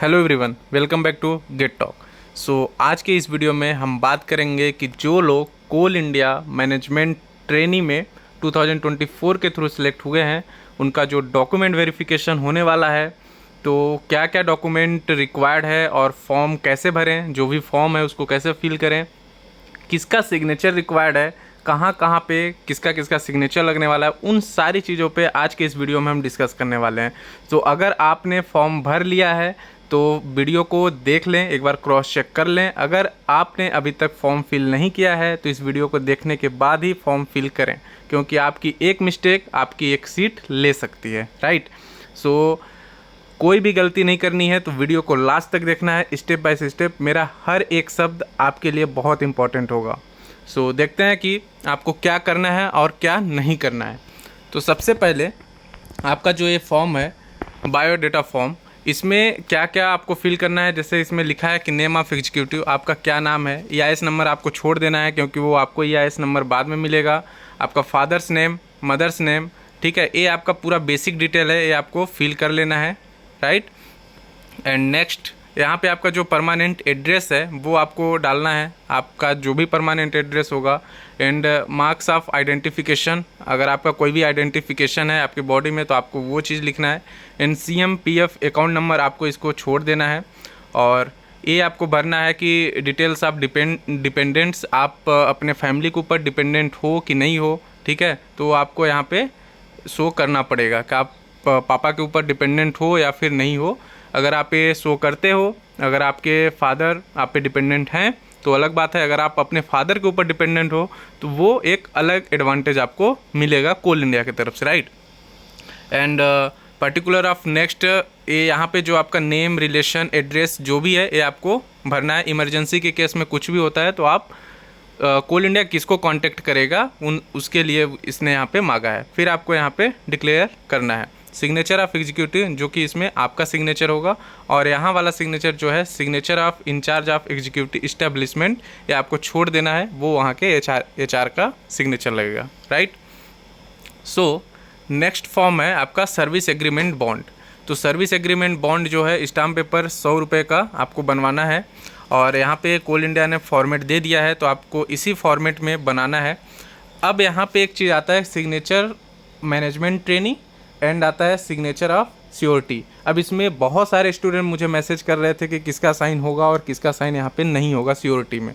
Hello everyone, welcome back to Get Talk. आज के इस वीडियो में हम बात करेंगे कि जो लोग कोल इंडिया मैनेजमेंट ट्रेनी में 2024 के थ्रू सिलेक्ट हुए हैं, उनका जो डॉक्यूमेंट वेरिफिकेशन होने वाला है, तो क्या क्या डॉक्यूमेंट रिक्वायर्ड है और फॉर्म कैसे भरें, जो भी फॉर्म है उसको कैसे फिल करें, किसका सिग्नेचर रिक्वायर्ड है, कहाँ कहाँ पे किसका किसका सिग्नेचर लगने वाला है, उन सारी चीज़ों पे आज के इस वीडियो में हम डिस्कस करने वाले हैं। तो अगर आपने फॉर्म भर लिया है तो वीडियो को देख लें, एक बार क्रॉस चेक कर लें। अगर आपने अभी तक फॉर्म फिल नहीं किया है तो इस वीडियो को देखने के बाद ही फॉर्म फिल करें, क्योंकि आपकी एक मिस्टेक आपकी एक सीट ले सकती है, राइट। कोई भी गलती नहीं करनी है तो वीडियो को लास्ट तक देखना है, स्टेप बाय स्टेप। मेरा हर एक शब्द आपके लिए बहुत इंपॉर्टेंट होगा। देखते हैं कि आपको क्या करना है और क्या नहीं करना है। तो सबसे पहले आपका जो ये फॉर्म है, बायोडाटा फॉर्म, इसमें क्या क्या आपको फिल करना है। जैसे इसमें लिखा है कि नेम ऑफ एग्जीक्यूटिव, आपका क्या नाम है। EIS नंबर आपको छोड़ देना है, क्योंकि वो आपको EIS नंबर बाद में मिलेगा। आपका फादर्स नेम, मदर्स नेम, ठीक है, ये आपका पूरा बेसिक डिटेल है, ये आपको फिल कर लेना है, राइट। एंड नेक्स्ट, यहाँ पे आपका जो परमानेंट एड्रेस है वो आपको डालना है, आपका जो भी परमानेंट एड्रेस होगा। एंड मार्क्स ऑफ आइडेंटिफिकेशन, अगर आपका कोई भी आइडेंटिफिकेशन है आपके बॉडी में तो आपको वो चीज़ लिखना है। And CM PF account number आपको इसको छोड़ देना है। और ये आपको भरना है कि डिटेल्स ऑफ डिपेंडेंट्स, आप अपने फैमिली के ऊपर डिपेंडेंट हो कि नहीं हो, ठीक है, तो आपको यहाँ पे शो करना पड़ेगा कि आप पापा के ऊपर डिपेंडेंट हो या फिर नहीं हो। अगर आप ये शो करते हो, अगर आपके फादर आप पे डिपेंडेंट हैं तो अलग बात है। अगर आप अपने फादर के ऊपर डिपेंडेंट हो तो वो एक अलग एडवांटेज आपको मिलेगा कोल इंडिया की तरफ से, right. And particular of next, ये यहाँ पे जो आपका नेम, रिलेशन, एड्रेस जो भी है ये आपको भरना है। इमरजेंसी के केस में कुछ भी होता है तो आप कोल इंडिया किसको कांटेक्ट करेगा उसके लिए इसने यहाँ पे मांगा है। फिर आपको यहाँ पे डिक्लेयर करना है सिग्नेचर ऑफ एग्जीक्यूटिव, जो कि इसमें आपका सिग्नेचर होगा। और यहाँ वाला सिग्नेचर जो है signature of in charge of executive establishment, ये आपको छोड़ देना है, वो वहाँ के HR का सिग्नेचर लगेगा, राइट। नेक्स्ट फॉर्म है आपका सर्विस एग्रीमेंट बॉन्ड। तो सर्विस एग्रीमेंट बॉन्ड जो है, स्टाम्प पेपर 100 रुपये का आपको बनवाना है। और यहाँ पे कोल इंडिया ने फॉर्मेट दे दिया है तो आपको इसी फॉर्मेट में बनाना है। अब यहाँ पे एक चीज़ आता है सिग्नेचर मैनेजमेंट ट्रेनी, एंड आता है सिग्नेचर ऑफ श्योरिटी। अब इसमें बहुत सारे स्टूडेंट मुझे मैसेज कर रहे थे कि किसका साइन होगा और किसका साइन यहाँ पे नहीं होगा श्योरिटी में।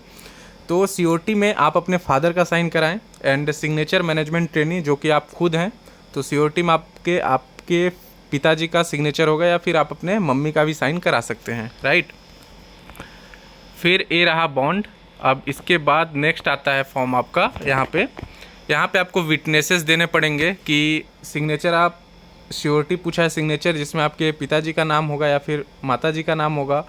तो श्योरिटी में आप अपने फादर का साइन कराएं। एंड सिग्नेचर मैनेजमेंट ट्रेनी जो कि आप खुद हैं, तो श्योरिटी में आपके पिताजी का सिग्नेचर होगा, या फिर आप अपने मम्मी का भी साइन करा सकते हैं, राइट। फिर ये रहा बॉन्ड। अब इसके बाद नेक्स्ट आता है फॉर्म आपका, यहाँ पे आपको विटनेसेस देने पड़ेंगे कि सिग्नेचर, आप श्योरिटी पूछा है सिग्नेचर जिसमें आपके पिताजी का नाम होगा या फिर माताजी का नाम होगा,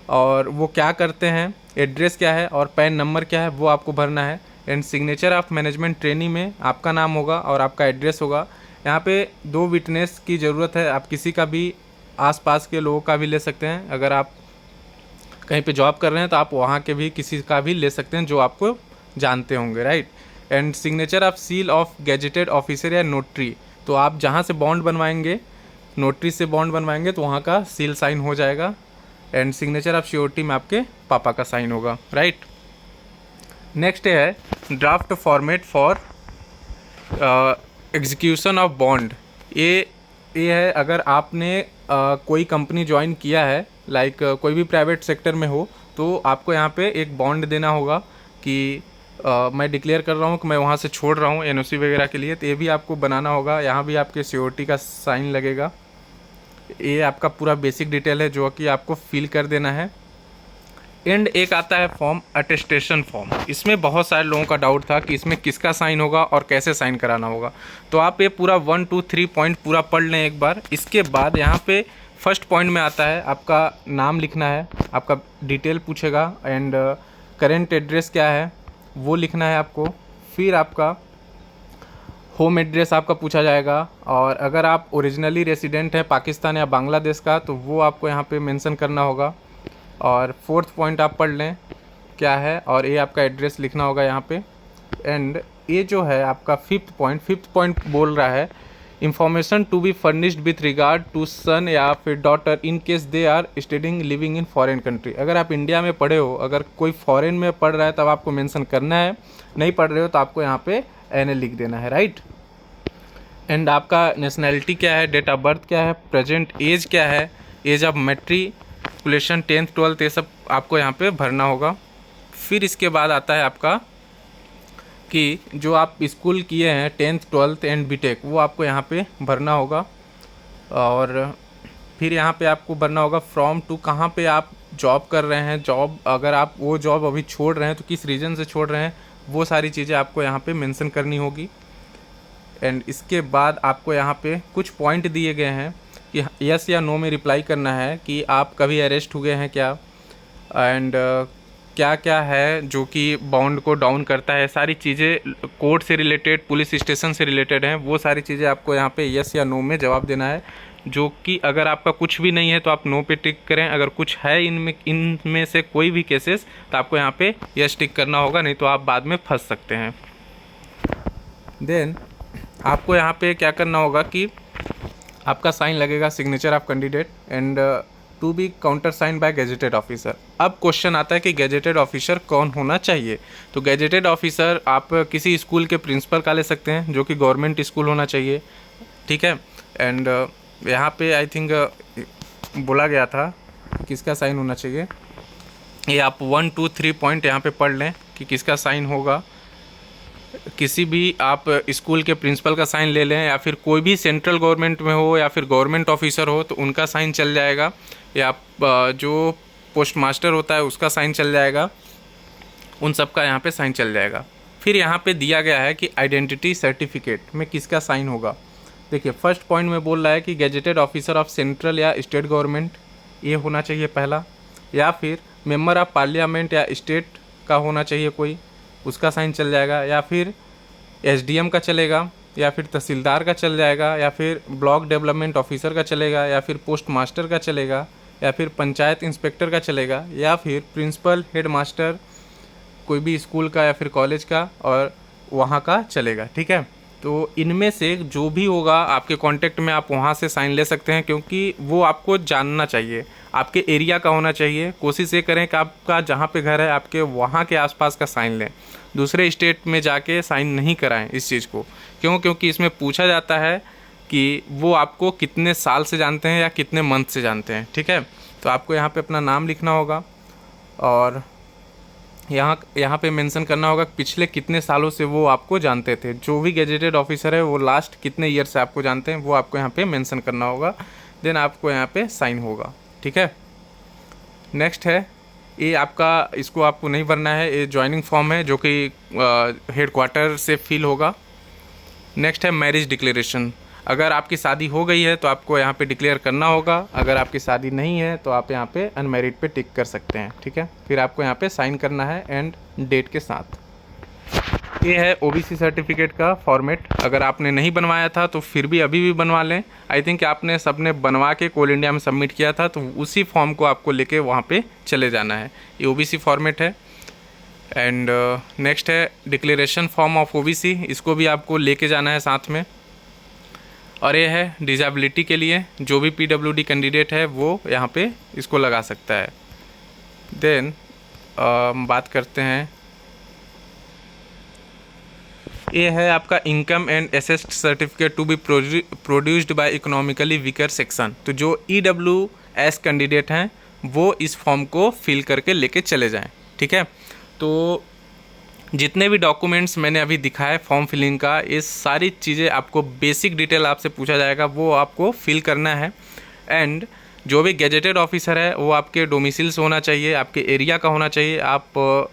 और वो क्या करते हैं, एड्रेस क्या है और पैन नंबर क्या है, वो आपको भरना है। And signature of management trainee में आपका नाम होगा और आपका एड्रेस होगा। यहाँ पे 2 विटनेस की ज़रूरत है, आप किसी का भी आसपास के लोगों का भी ले सकते हैं। अगर आप कहीं पे जॉब कर रहे हैं तो आप वहाँ के भी किसी का भी ले सकते हैं जो आपको जानते होंगे, right. And signature of seal of gazetted officer या नोटरी, तो आप जहाँ से बॉन्ड बनवाएंगे, नोटरी से बॉन्ड बनवाएंगे तो वहाँ का सील साइन हो जाएगा। एंड सिग्नेचर ऑफ श्योरिटी में आपके पापा का साइन होगा, राइट। नेक्स्ट है draft format for execution of bond. ये है, अगर आपने कोई कंपनी ज्वाइन किया है, लाइक कोई भी प्राइवेट सेक्टर में हो, तो आपको यहाँ पे एक बॉन्ड देना होगा कि मैं डिक्लेयर कर रहा हूँ कि मैं वहाँ से छोड़ रहा हूँ NOC वगैरह के लिए, तो ये भी आपको बनाना होगा। यहाँ भी आपके श्योरिटी का साइन लगेगा। ये आपका पूरा बेसिक डिटेल है जो कि आपको फिल कर देना है। एंड एक आता है फॉर्म अटेस्टेशन फॉर्म। इसमें बहुत सारे लोगों का डाउट था कि इसमें किसका साइन होगा और कैसे साइन कराना होगा, तो आप ये पूरा 1 2 3 पॉइंट पूरा पढ़ लें एक बार। इसके बाद यहाँ पे फर्स्ट पॉइंट में आता है आपका नाम लिखना है, आपका डिटेल पूछेगा। एंड करेंट एड्रेस क्या है वो लिखना है आपको। फिर आपका होम एड्रेस आपका पूछा जाएगा, और अगर आप ओरिजिनली रेसिडेंट हैं पाकिस्तान या बांग्लादेश का तो वो आपको यहाँ पे मेंशन करना होगा। और 4th पॉइंट आप पढ़ लें क्या है, और ये आपका एड्रेस लिखना होगा यहाँ पे। एंड ये जो है आपका 5th पॉइंट बोल रहा है information to be furnished with regard to son या फिर daughter in case they are studying living in foreign country. अगर आप इंडिया में पढ़े हो, अगर कोई फॉरेन में पढ़ रहा है तब आपको मेंशन करना है, नहीं पढ़ रहे हो तो आपको यहाँ पे एन लिख देना है, राइट। एंड आपका नेशनैलिटी क्या है, डेट ऑफ बर्थ क्या है, प्रेजेंट एज क्या है, as of matriculation 10th 12th, ये सब आपको यहाँ पे भरना होगा। फिर इसके बाद आता है आपका कि जो आप स्कूल किए हैं 10th 12th एंड बीटेक, वो आपको यहाँ पे भरना होगा। और फिर यहाँ पे आपको भरना होगा फ्रॉम टू, कहाँ पे आप जॉब कर रहे हैं, जॉब अगर आप वो जॉब अभी छोड़ रहे हैं तो किस रीज़न से छोड़ रहे हैं, वो सारी चीज़ें आपको यहाँ पे मेंशन करनी होगी। एंड इसके बाद आपको यहाँ पे कुछ पॉइंट दिए गए हैं कि यस या नो में रिप्लाई करना है कि आप कभी अरेस्ट हुए हैं क्या, एंड क्या क्या है जो कि बाउंड को डाउन करता है, सारी चीज़ें कोर्ट से रिलेटेड, पुलिस स्टेशन से रिलेटेड हैं, वो सारी चीज़ें आपको यहाँ पे यस या नो में जवाब देना है। जो कि अगर आपका कुछ भी नहीं है तो आप नो पे टिक करें, अगर कुछ है इनमें से कोई भी केसेस तो आपको यहाँ पे यस टिक करना होगा, नहीं तो आप बाद में फंस सकते हैं। देन आपको यहाँ पे क्या करना होगा कि आपका साइन लगेगा, signature of candidate and to be counter sign by gazetted officer. अब क्वेश्चन आता है कि गैजेटेड ऑफिसर कौन होना चाहिए। तो गैजेटेड ऑफिसर आप किसी स्कूल के प्रिंसिपल का ले सकते हैं, जो कि गवर्नमेंट स्कूल होना चाहिए, ठीक है। एंड यहाँ पे आई थिंक बोला गया था किसका साइन होना चाहिए, ये आप 1 2 3 पॉइंट यहाँ पे पढ़ लें कि किसका साइन होगा। किसी भी आप स्कूल के प्रिंसिपल का साइन ले लें, या फिर कोई भी सेंट्रल गवर्नमेंट में हो या फिर गवर्नमेंट ऑफिसर हो तो उनका साइन चल जाएगा, या जो पोस्ट मास्टर होता है उसका साइन चल जाएगा, उन सब का यहाँ पे साइन चल जाएगा। फिर यहाँ पे दिया गया है कि आइडेंटिटी सर्टिफिकेट में किसका साइन होगा। देखिए फर्स्ट पॉइंट में बोल रहा है कि गैजेटेड ऑफिसर ऑफ सेंट्रल या स्टेट गवर्नमेंट, ये होना चाहिए पहला, या फिर मेंबर ऑफ पार्लियामेंट या स्टेट का होना चाहिए कोई, उसका साइन चल जाएगा, या फिर एसडीएम का चलेगा, या फिर तहसीलदार का चल जाएगा, या फिर ब्लॉक डेवलपमेंट ऑफिसर का चलेगा, या फिर पोस्ट मास्टर का चलेगा, या फिर पंचायत इंस्पेक्टर का चलेगा, या फिर प्रिंसिपल हेड मास्टर कोई भी स्कूल का या फिर कॉलेज का और वहाँ का चलेगा, ठीक है। तो इनमें से जो भी होगा आपके कांटेक्ट में आप वहाँ से साइन ले सकते हैं, क्योंकि वो आपको जानना चाहिए, आपके एरिया का होना चाहिए। कोशिश ये करें कि आपका जहाँ पे घर है आपके वहाँ के आसपास का साइन लें, दूसरे स्टेट में जाके साइन नहीं कराएं इस चीज़ को। क्यों? क्योंकि इसमें पूछा जाता है कि वो आपको कितने साल से जानते हैं या कितने मंथ से जानते हैं, ठीक है। तो आपको यहाँ पे अपना नाम लिखना होगा और यहाँ पे मेंशन करना होगा पिछले कितने सालों से वो आपको जानते थे। जो भी गैजेटेड ऑफिसर है वो लास्ट कितने ईयर से आपको जानते हैं वो आपको यहाँ पे मेंशन करना होगा। देन आपको यहाँ पे साइन होगा, ठीक है। नेक्स्ट है ये आपका, इसको आपको नहीं भरना है, ये ज्वाइनिंग फॉर्म है जो कि हेडक्वार्टर से फिल होगा। नेक्स्ट है मैरिज डिक्लेरेशन। अगर आपकी शादी हो गई है तो आपको यहाँ पे डिक्लेयर करना होगा, अगर आपकी शादी नहीं है तो आप यहाँ पे अनमैरिड पे टिक कर सकते हैं, ठीक है। फिर आपको यहाँ पे साइन करना है एंड डेट के साथ। ये है ओबीसी सर्टिफिकेट का फॉर्मेट। अगर आपने नहीं बनवाया था तो फिर भी अभी भी बनवा लें। आई थिंक आपने सबने बनवा के कोल इंडिया में सबमिट किया था, तो उसी फॉर्म को आपको लेके वहाँ पे चले जाना है। ये ओबीसी फॉर्मेट है। एंड नेक्स्ट है डिक्लेरेशन फॉर्म ऑफ ओबीसी, इसको भी आपको लेके जाना है साथ में। और ये है डिसेबिलिटी के लिए, जो भी पीडब्ल्यूडी कैंडिडेट है वो यहाँ पे इसको लगा सकता है। देन बात करते हैं, ये है आपका income and asset certificate to be produced by economically weaker section. तो जो EWS कैंडिडेट हैं वो इस फॉर्म को फिल करके लेके चले जाएं, ठीक है। तो जितने भी डॉक्यूमेंट्स मैंने अभी दिखाए फॉर्म फिलिंग का, ये सारी चीज़ें आपको बेसिक डिटेल आपसे पूछा जाएगा, वो आपको फिल करना है। एंड जो भी गैजेटेड ऑफिसर है वो आपके डोमिसाइल से होना चाहिए, आपके एरिया का होना चाहिए। आप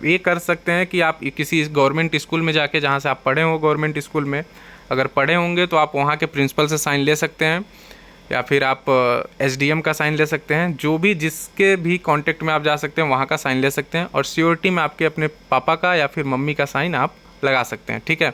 ये कर सकते हैं कि आप किसी गवर्नमेंट स्कूल में जाके, जहाँ से आप पढ़े हो गवर्नमेंट स्कूल में अगर पढ़े होंगे तो आप वहाँ के प्रिंसिपल से साइन ले सकते हैं, या फिर आप SDM का साइन ले सकते हैं। जो भी जिसके भी कांटेक्ट में आप जा सकते हैं वहाँ का साइन ले सकते हैं। और सियोरिटी में आपके अपने पापा का या फिर मम्मी का साइन आप लगा सकते हैं, ठीक है।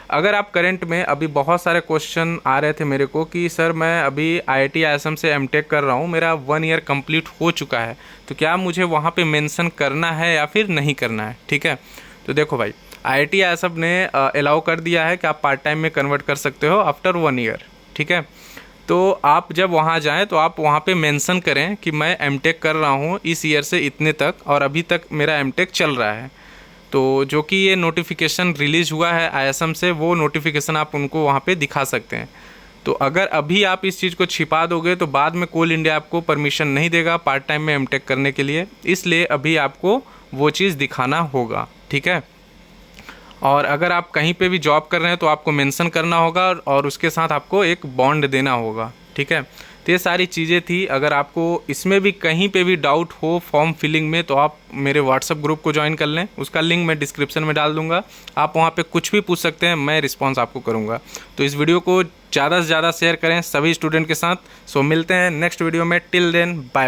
अगर आप करंट में, अभी बहुत सारे क्वेश्चन आ रहे थे मेरे को कि सर मैं अभी IIT ISM से MTech कर रहा हूँ, मेरा 1 ईयर कंप्लीट हो चुका है, तो क्या मुझे वहाँ पे मेंशन करना है या फिर नहीं करना है, ठीक है। तो देखो भाई, IIT ISF ने अलाउ कर दिया है कि आप पार्ट टाइम में कन्वर्ट कर सकते हो आफ्टर 1 ईयर, ठीक है। तो आप जब वहाँ जाएं तो आप वहाँ पे मेंशन करें कि मैं एमटेक कर रहा हूँ इस ईयर से इतने तक और अभी तक मेरा एमटेक चल रहा है। तो जो कि ये नोटिफिकेशन रिलीज़ हुआ है ISM से, वो नोटिफिकेशन आप उनको वहाँ पे दिखा सकते हैं। तो अगर अभी आप इस चीज़ को छिपा दोगे तो बाद में कोल इंडिया आपको परमिशन नहीं देगा पार्ट टाइम में एमटेक करने के लिए, इसलिए अभी आपको वो चीज़ दिखाना होगा, ठीक है। और अगर आप कहीं पे भी जॉब कर रहे हैं तो आपको मेंशन करना होगा और उसके साथ आपको एक बॉन्ड देना होगा, ठीक है। तो ये सारी चीज़ें थी। अगर आपको इसमें भी कहीं पे भी डाउट हो फॉर्म फिलिंग में तो आप मेरे व्हाट्सएप ग्रुप को ज्वाइन कर लें, उसका लिंक मैं डिस्क्रिप्शन में डाल दूंगा। आप वहाँ पे कुछ भी पूछ सकते हैं, मैं रिस्पॉन्स आपको करूँगा। तो इस वीडियो को ज़्यादा से ज़्यादा शेयर करें सभी स्टूडेंट के साथ। सो मिलते हैं नेक्स्ट वीडियो में, टिल देन बाय।